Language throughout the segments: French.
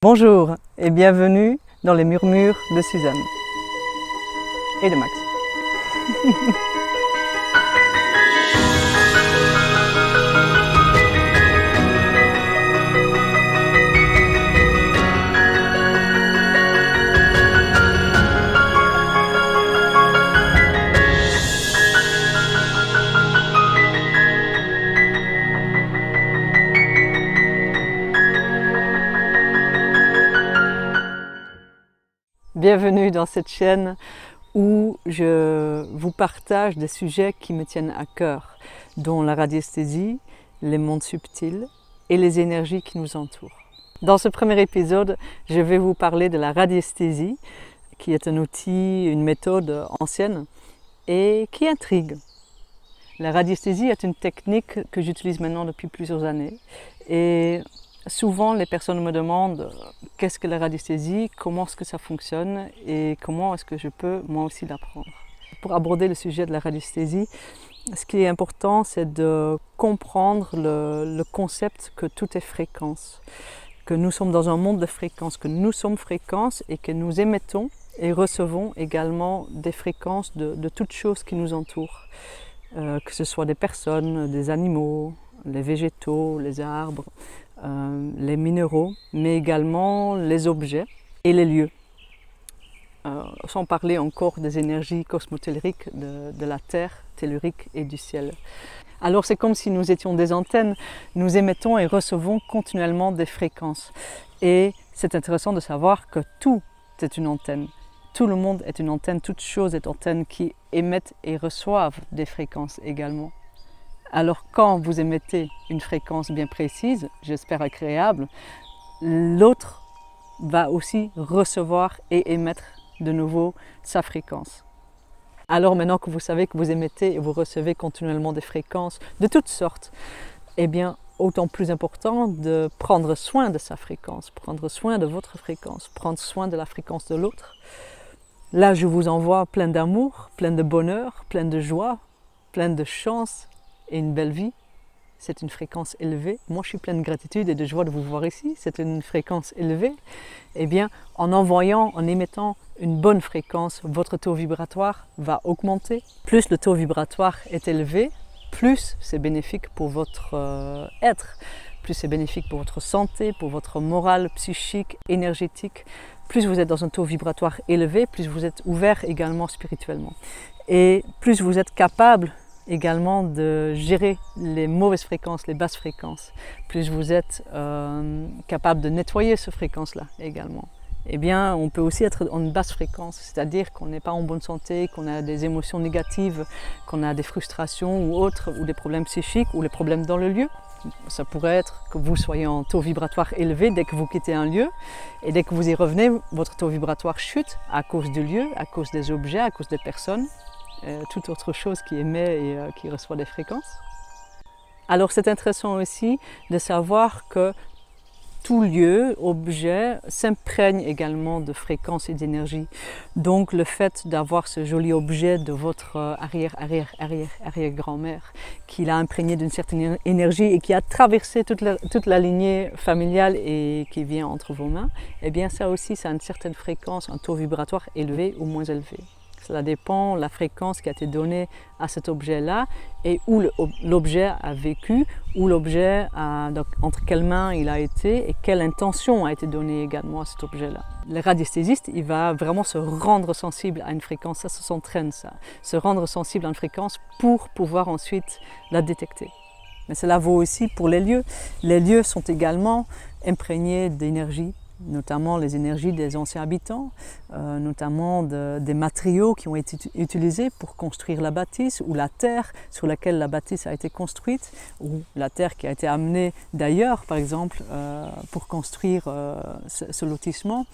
Bonjour et bienvenue dans les murmures de Suzanne et de Max. Bienvenue dans cette chaîne où je vous partage des sujets qui me tiennent à cœur, dont la radiesthésie, les mondes subtils et les énergies qui nous entourent. Dans ce premier épisode, je vais vous parler de la radiesthésie, qui est un outil, une méthode ancienne et qui intrigue. La radiesthésie est une technique que j'utilise maintenant depuis plusieurs années et souvent les personnes me demandent qu'est-ce que la radiesthésie, comment est-ce que ça fonctionne et comment est-ce que je peux moi aussi l'apprendre. Pour aborder le sujet de la radiesthésie, ce qui est important, c'est de comprendre le concept que tout est fréquence, que nous sommes dans un monde de fréquences, que nous sommes fréquences et que nous émettons et recevons également des fréquences de toutes choses qui nous entourent, que ce soit des personnes, des animaux, les végétaux, les arbres, les minéraux, mais également les objets et les lieux. Sans parler encore des énergies cosmotelluriques de la Terre, tellurique et du ciel. Alors c'est comme si nous étions des antennes, nous émettons et recevons continuellement des fréquences. Et c'est intéressant de savoir que tout est une antenne. Tout le monde est une antenne, toute chose est antenne qui émettent et reçoivent des fréquences également. Alors quand vous émettez une fréquence bien précise, j'espère agréable, l'autre va aussi recevoir et émettre de nouveau sa fréquence. Alors maintenant que vous savez que vous émettez et vous recevez continuellement des fréquences de toutes sortes, eh bien autant plus important de prendre soin de sa fréquence, prendre soin de votre fréquence, prendre soin de la fréquence de l'autre. Là je vous envoie plein d'amour, plein de bonheur, plein de joie, plein de chance, et une belle vie, c'est une fréquence élevée. Moi, je suis pleine de gratitude et de joie de vous voir ici. C'est une fréquence élevée. Eh bien, en envoyant, en émettant une bonne fréquence, votre taux vibratoire va augmenter. Plus le taux vibratoire est élevé, plus c'est bénéfique pour votre être, plus c'est bénéfique pour votre santé, pour votre morale psychique, énergétique. Plus vous êtes dans un taux vibratoire élevé, plus vous êtes ouvert également spirituellement. Et plus vous êtes capable également de gérer les mauvaises fréquences, les basses fréquences. Plus vous êtes capable de nettoyer ces fréquences-là également. Eh bien, on peut aussi être en basse fréquence, c'est-à-dire qu'on n'est pas en bonne santé, qu'on a des émotions négatives, qu'on a des frustrations ou autres, ou des problèmes psychiques, ou les problèmes dans le lieu. Ça pourrait être que vous soyez en taux vibratoire élevé dès que vous quittez un lieu, et dès que vous y revenez, votre taux vibratoire chute à cause du lieu, à cause des objets, à cause des personnes. Toute autre chose qui émet et qui reçoit des fréquences. Alors c'est intéressant aussi de savoir que tout lieu, objet, s'imprègne également de fréquences et d'énergie. Donc le fait d'avoir ce joli objet de votre arrière-grand-mère qui l'a imprégné d'une certaine énergie et qui a traversé toute la lignée familiale et qui vient entre vos mains, eh bien ça aussi, ça a une certaine fréquence, un taux vibratoire élevé ou moins élevé. Cela dépend de la fréquence qui a été donnée à cet objet-là et où l'objet a vécu, où l'objet entre quelles mains il a été et quelle intention a été donnée également à cet objet-là. Le radiesthésiste, il va vraiment se rendre sensible à une fréquence, ça s'entraîne ça, se rendre sensible à une fréquence pour pouvoir ensuite la détecter. Mais cela vaut aussi pour les lieux. Les lieux sont également imprégnés d'énergie, notamment les énergies des anciens habitants, notamment des matériaux qui ont été utilisés pour construire la bâtisse, ou la terre sur laquelle la bâtisse a été construite, ou la terre qui a été amenée d'ailleurs, par exemple, pour construire ce lotissement.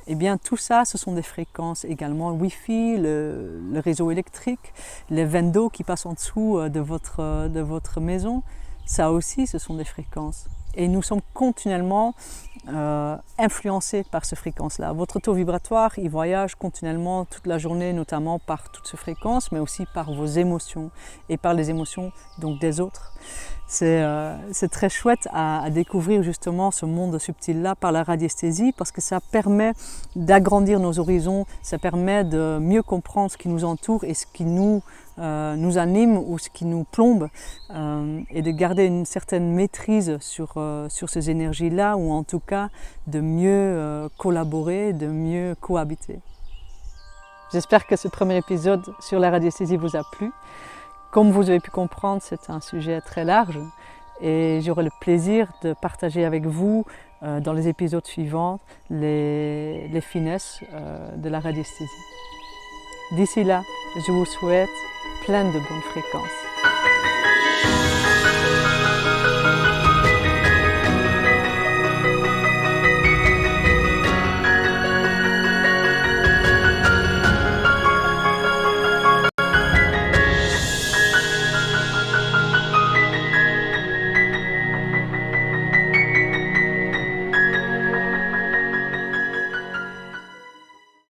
Eh bien, tout ça, ce sont des fréquences également. Le Wi-Fi, le réseau électrique, les veines d'eau qui passent en dessous de votre maison, ça aussi, ce sont des fréquences. Et nous sommes continuellement influencé par ces fréquences-là. Votre taux vibratoire, il voyage continuellement toute la journée, notamment par toutes ces fréquences, mais aussi par vos émotions et par les émotions donc, des autres. C'est très chouette à découvrir justement ce monde subtil-là par la radiesthésie parce que ça permet d'agrandir nos horizons, ça permet de mieux comprendre ce qui nous entoure et ce qui nous anime ou ce qui nous plombe et de garder une certaine maîtrise sur ces énergies-là ou en tout cas de mieux collaborer, de mieux cohabiter. J'espère que ce premier épisode sur la radiesthésie vous a plu. Comme vous avez pu comprendre, c'est un sujet très large et j'aurai le plaisir de partager avec vous dans les épisodes suivants les finesses de la radiesthésie. D'ici là, je vous souhaite plein de bonnes fréquences.